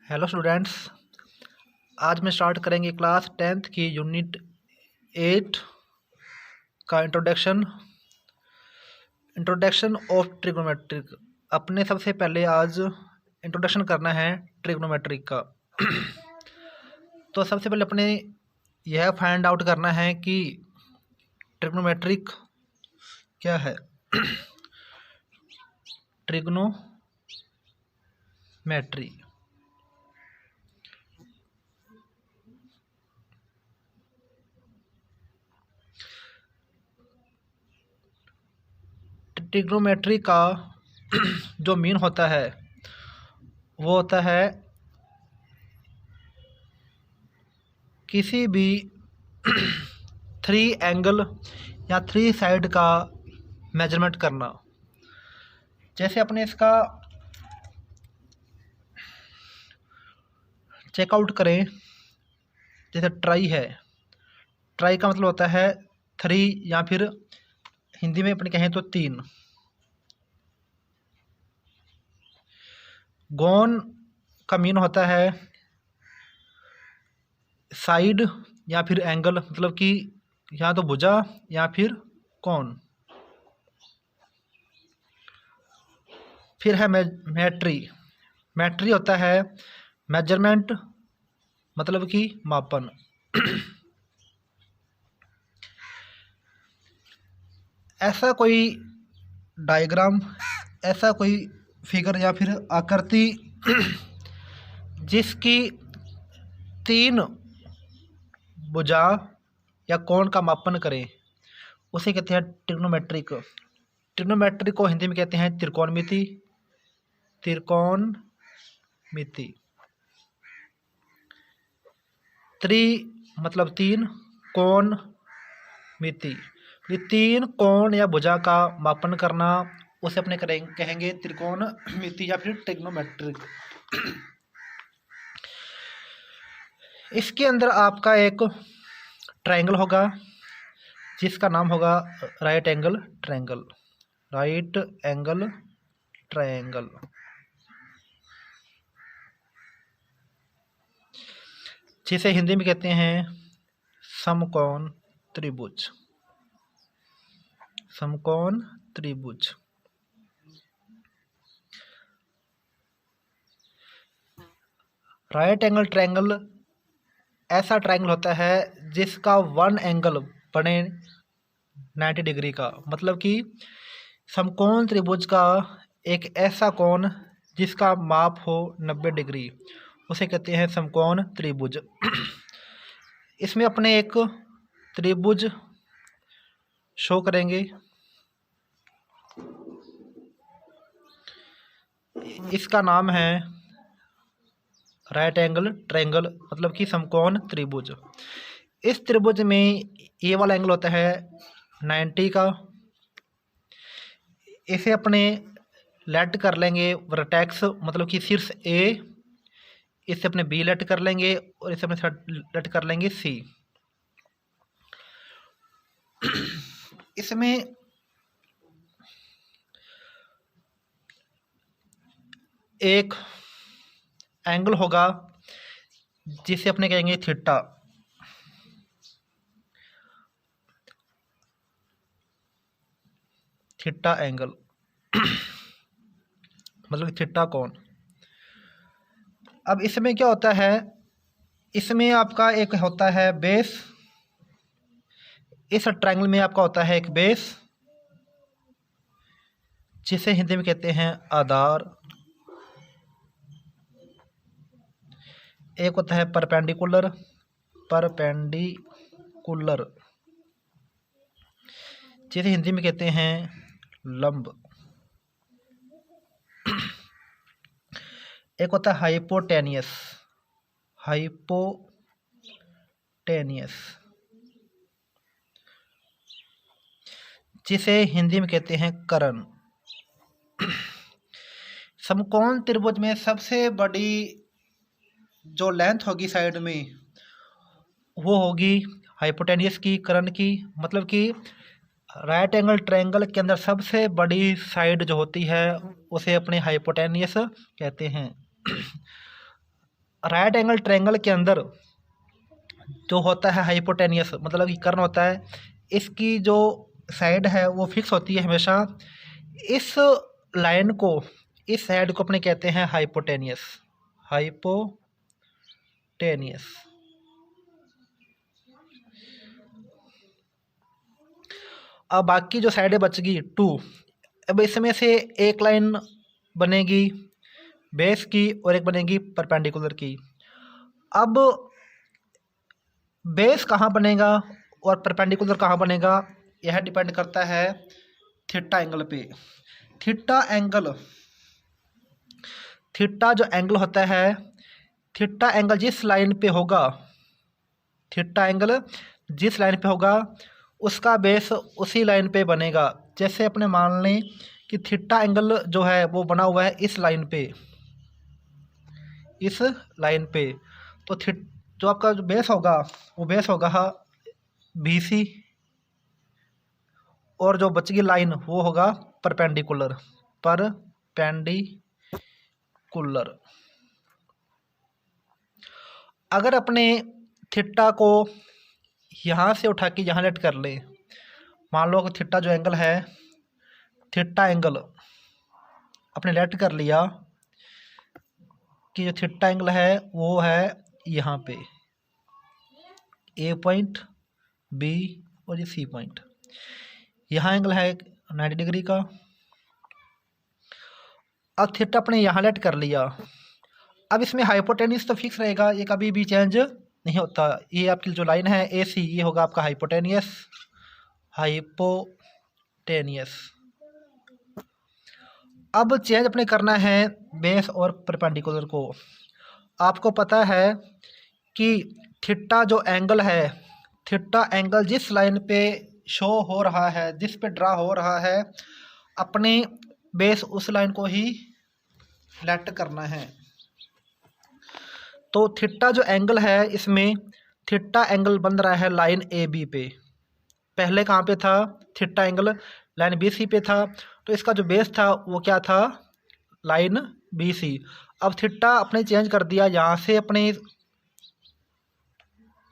Hello students. आज मैं start करेंगे क्लास 10th की यूनिट 8 का इंट्रोडक्शन ऑफ ट्रिग्नोमेट्रिक। अपने सबसे पहले आज इंट्रोडक्शन करना है ट्रिग्नोमेट्रिक का। तो सबसे पहले अपने यह फाइंड आउट करना है कि ट्रिग्नोमेट्रिक क्या है। ट्रिग्नोमेट्री ट्रिग्नोमेट्री का जो मीन होता है वो होता है किसी भी 3 एंगल या 3 साइड का मेजरमेंट करना। जैसे अपने इसका चेकआउट करें, जैसे ट्राई है। ट्राई का मतलब होता है 3 या फिर हिंदी में अपने कहें तो 3। गोन का मीन होता है साइड या फिर एंगल, मतलब कि या तो भुजा या फिर कोन। फिर है मैट्री। मैट्री होता है मेजरमेंट, मतलब कि मापन। ऐसा कोई डायग्राम, ऐसा कोई फिगर या फिर आकृति जिसकी 3 भुजा या कोण का मापन करें, उसे कहते हैं ट्रिग्नोमेट्रिक। ट्रिग्नोमेट्रिक को हिंदी में कहते हैं त्रिकोणमिति। त्रिकोणमिति। त्रि मतलब 3, कोण मिति, 3 कोण या भुजा का मापन करना, उसे अपने कहेंगे त्रिकोणमिति या फिर ट्रिग्नोमेट्रिक। इसके अंदर आपका एक ट्रायंगल होगा जिसका नाम होगा right angle triangle. Right angle triangle. जिसे हिंदी में कहते हैं समकोण त्रिभुज। समकोण त्रिभुज। राइट एंगल ट्रायंगल ऐसा ट्रायंगल होता है जिसका 1 एंगल बने 90 डिग्री का, मतलब कि समकोण त्रिभुज का एक ऐसा कोण जिसका माप हो 90 डिग्री, उसे कहते हैं समकोण त्रिभुज। इसमें अपने एक त्रिभुज शो करेंगे। इसका नाम है राइट एंगल ट्रायंगल, मतलब कि समकोण त्रिभुज। इस त्रिभुज में ये वाला एंगल होता है 90 का। इसे अपने लेट कर लेंगे वर्टेक्स, मतलब कि शीर्ष ए। इसे अपने बी लेट कर लेंगे और इसे अपने लेट कर लेंगे सी। इसमें एक एंगल होगा जिसे अपने कहेंगे थीटा। थीटा एंगल मतलब थीटा कोण। अब इसमें क्या होता है, इसमें आपका एक होता है बेस। इस ट्रायंगल में आपका होता है एक बेस जिसे हिंदी में कहते हैं आधार। एक होता है परपेंडिकुलर। परपेंडिकुलर जिसे हिंदी में कहते हैं लंब। एक होता है हाइपोटेनियस। हाइपोटेनियस जिसे हिंदी में कहते हैं कर्ण। समकोण त्रिभुज में सबसे बड़ी जो लेंथ होगी साइड में, वो होगी हाइपोटेनियस की, कर्ण की। मतलब कि राइट एंगल ट्रायंगल के अंदर सबसे बड़ी साइड जो होती है उसे अपने हाइपोटेनियस कहते हैं। राइट एंगल ट्रायंगल के अंदर जो होता है हाइपोटेनियस, मतलब कि कर्ण होता है, इसकी जो साइड है वो फिक्स होती है हमेशा। इस लाइन को, इस साइड को अपने कहते हैं हाइपोटेनियस, हाइपोटेनियस। अब बाकी जो साइडें बचगी 2, अब इसमें से एक लाइन बनेगी बेस की और एक बनेगी परपेंडिकुलर की। अब बेस कहाँ बनेगा और परपेंडिकुलर कहाँ बनेगा, यह डिपेंड करता है थीटा एंगल पे। थीटा एंगल, थीटा जो एंगल होता है, थीटा एंगल जिस लाइन पे होगा, थीटा एंगल जिस लाइन पे होगा उसका बेस उसी लाइन पे बनेगा। जैसे अपने मान लें कि थीटा एंगल जो है वो बना हुआ है इस लाइन पे, इस लाइन पे, तो जो आपका जो बेस होगा वो बेस होगा BC, और जो बचगी लाइन वो होगा परपेंडिकुलर, परपेंडिकुलर। अगर अपने थीटा को यहाँ से उठा के यहाँ लेट कर ले, मान लो कि थीटा जो एंगल है, थीटा एंगल अपने लेट कर लिया कि जो थीटा एंगल है वो है यहाँ पे A पॉइंट, B और ये C पॉइंट, यहाँ एंगल है 90 डिग्री का। अब थीटा अपने यहाँ लेट कर लिया। अब इसमें हाइपोटेनियस तो फिक्स रहेगा, ये कभी भी चेंज नहीं होता। ये आपकी जो लाइन है AC, ये होगा आपका हाइपोटेनियस, हाइपोटेनियस। अब चेंज अपने करना है बेस और परपेंडिकुलर को। आपको पता है कि थीटा जो एंगल है, थीटा एंगल जिस लाइन पे शो हो रहा है, जिस पे ड्रा हो रहा है, अपने बेस उस लाइन को ही लेट करना है। तो थीटा जो एंगल है, इसमें थीटा एंगल बन रहा है लाइन AB पे। पहले कहाँ पे था, थीटा एंगल लाइन BC पे था, तो इसका जो बेस था वो क्या था, लाइन BC। अब थीटा अपने चेंज कर दिया, यहाँ से अपने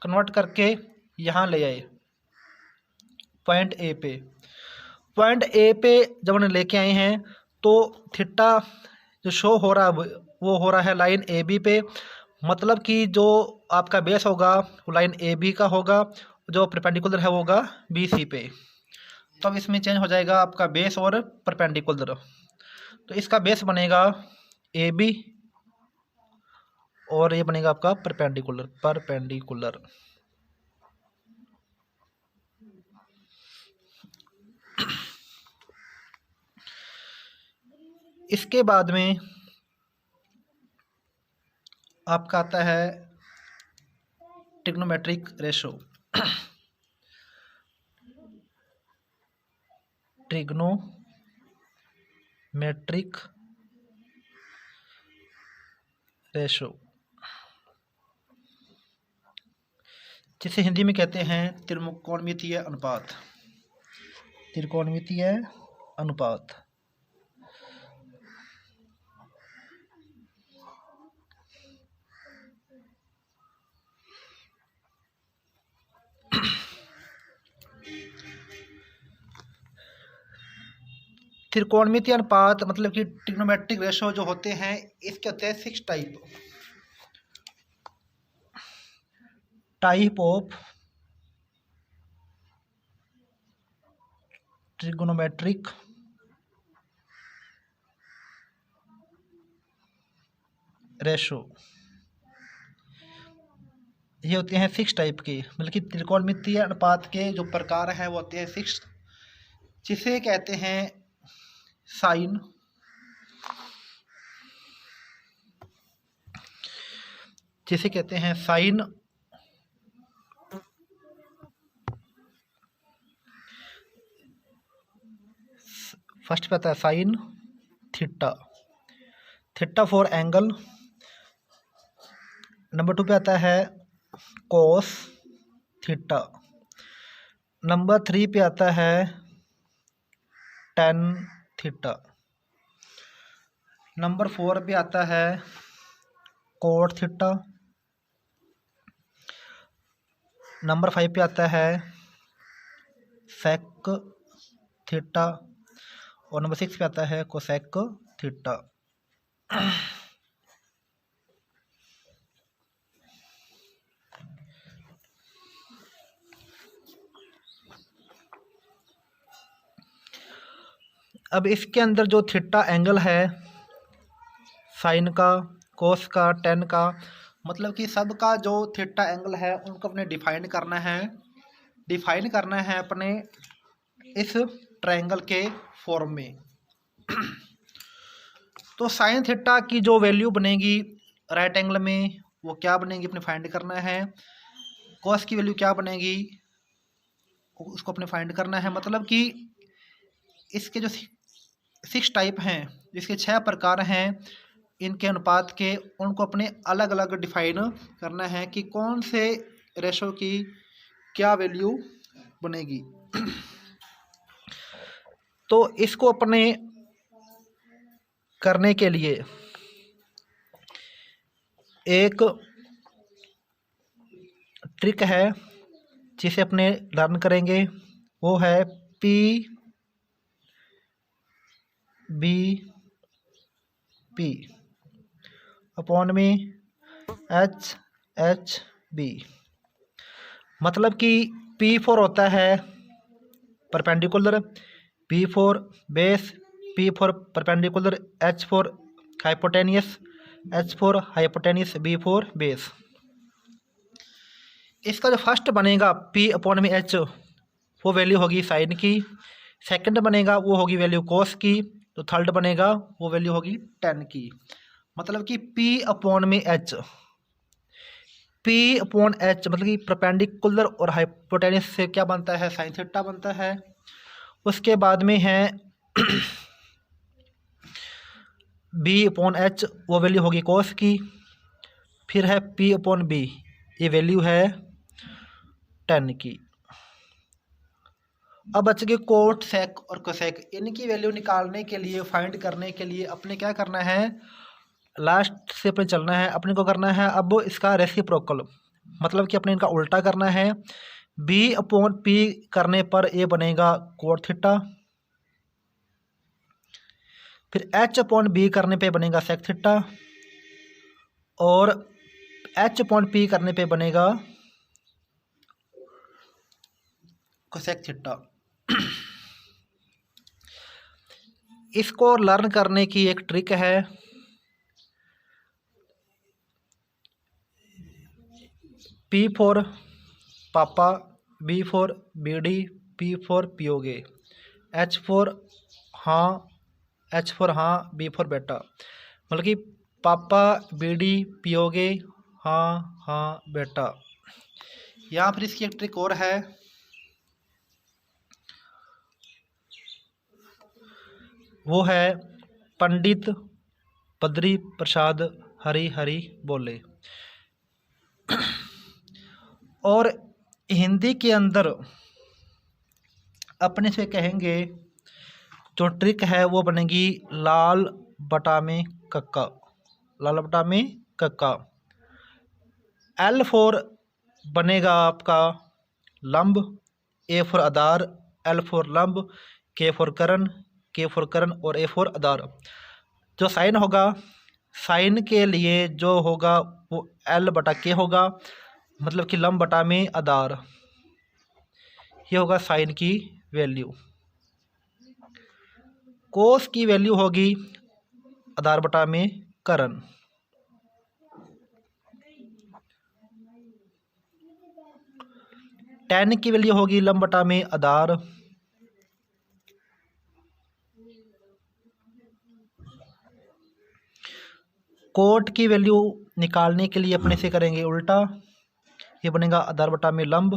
कन्वर्ट करके यहाँ ले आए पॉइंट A पे। पॉइंट A पे जब उन्हें लेके आए हैं तो थीटा जो शो हो रहा है वो हो रहा है लाइन AB पे, मतलब कि जो आपका बेस होगा वो लाइन AB का होगा, जो परपेंडिकुलर है वो होगा BC पे। तो अब इसमें चेंज हो जाएगा आपका बेस और परपेंडिकुलर। तो इसका बेस बनेगा AB और ये बनेगा आपका परपेंडिकुलर, परपेंडिकुलर। इसके बाद में आपका आता है ट्रिग्नोमेट्रिक रेशो। ट्रिग्नोमेट्रिक रेशो, जिसे हिंदी में कहते हैं त्रिकोणमितीय अनुपात, त्रिकोणमितीय अनुपात। त्रिकोणमितीय अनुपात मतलब कि ट्रिग्नोमेट्रिक रेशो जो होते हैं, इसके होते हैं 6 टाइप ऑफ ट्रिग्नोमेट्रिक रेशो। ये होते हैं 6 टाइप के, मतलब कि त्रिकोणमितीय अनुपात के जो प्रकार हैं वो होते हैं 6, जिसे कहते हैं साइन, जिसे कहते हैं साइन, फर्स्ट पे आता है sine theta, theta for angle. Number 2 पे आता है कोस थीटा। नंबर 3 पे आता है टेन थीटा। नंबर 4 पे आता है कोट थीटा। नंबर 5 पे आता है सेक थीटा और नंबर 6 पे आता है कोसेक थीटा। अब इसके अंदर जो थीटा एंगल है साइन का, कोस का, टेन का, मतलब कि सब का जो थीटा एंगल है उनको अपने डिफाइन करना है अपने इस ट्रायंगल के फॉर्म में। तो साइन थीटा की जो वैल्यू बनेगी राइट एंगल में वो क्या बनेगी अपने फाइंड करना है। कॉस की वैल्यू क्या बनेगी उसको अपने फाइंड करना है। मतलब कि इसके जो 6 टाइप हैं, जिसके 6 प्रकार हैं, इनके अनुपात के उनको अपने अलग अलग डिफाइन करना है कि कौन से रेशो की क्या वैल्यू बनेगी। तो इसको अपने करने के लिए एक ट्रिक है जिसे अपने लर्न करेंगे, वो है पी बी पी अपॉन में एच एच बी। मतलब कि P4 होता है perpendicular, P4 base, P4 perpendicular, H4 hypotenuse, H4 hypotenuse, B4 base. इसका जो फर्स्ट बनेगा P अपॉन में H वो वैल्यू होगी साइन की, सेकंड बनेगा वो होगी वैल्यू कोस की, तो थर्ड बनेगा वो वैल्यू होगी टेन की। मतलब कि P अपॉन में H, P अपॉन H मतलब कि परपेंडिकुलर और हाइपोटेनियस से क्या बनता है साइन थीटा बनता है। उसके बाद में है B अपॉन H वो वैल्यू होगी कोस की, फिर है P अपॉन B ये वैल्यू है टेन की। अब बच गए कोट सेक और कोसेक। इनकी वैल्यू निकालने के लिए फाइंड करने के लिए अपने क्या करना है, लास्ट से अपने चलना है, अपने को करना है अब इसका रेसिप्रोकल, मतलब कि अपने इनका उल्टा करना है। B अपॉन P करने पर ये बनेगा कोट थीटा, फिर H अपॉन B करने पे बनेगा सेक थीटा, और H अपॉन P करने पे बनेगा कोसेक थीटा। इसको लर्न करने की एक ट्रिक है, P4 पापा, B4 बीडी, P4 पियोगे, H4 हाँ, H4 हाँ, B4 बेटा। मतलब कि पापा बीडी पियोगे हाँ हाँ बेटा। या फिर इसकी एक ट्रिक और है, वो है पंडित बद्री प्रसाद हरी हरी बोले। और हिंदी के अंदर अपने से कहेंगे जो ट्रिक है वो बनेगी लाल बटा में कक्का, लाल बटा में कक्का। L4 बनेगा आपका लंब, A4 आधार, L4 लंब, K4 करण, K4 करण और A4 आधार। जो साइन होगा, साइन के लिए जो होगा वो L बटा K होगा, मतलब कि लंब बटा में आधार, ये होगा साइन की वैल्यू। कोस की वैल्यू होगी आधार बटा में करण। टेन की वैल्यू होगी लंब बटा में आधार। कोट की वैल्यू निकालने के लिए अपने से करेंगे उल्टा, ये बनेगा आधार बटा में लंब।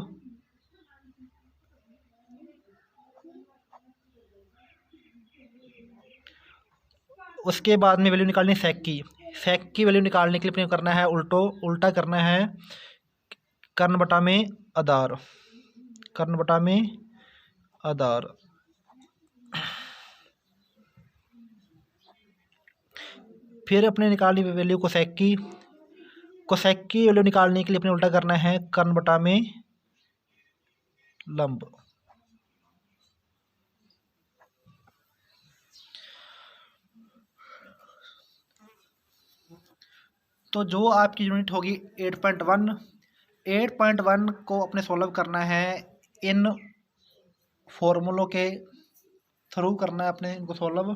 उसके बाद में वैल्यू निकालनी सेक की, सेक की वैल्यू निकालने के लिए अपने करना है उल्टा करना है कर्ण बटा में आधार, कर्ण बटा में आधार। फिर अपने निकालनी वैल्यू को सेक की, कोसेक की वैल्यू निकालने के लिए अपने उल्टा करना है कर्ण बटा में लंब। तो जो आपकी यूनिट होगी 8.1, 8.1 को अपने सॉल्व करना है इन फॉर्मूलों के थ्रू करना है अपने इनको सॉल्व।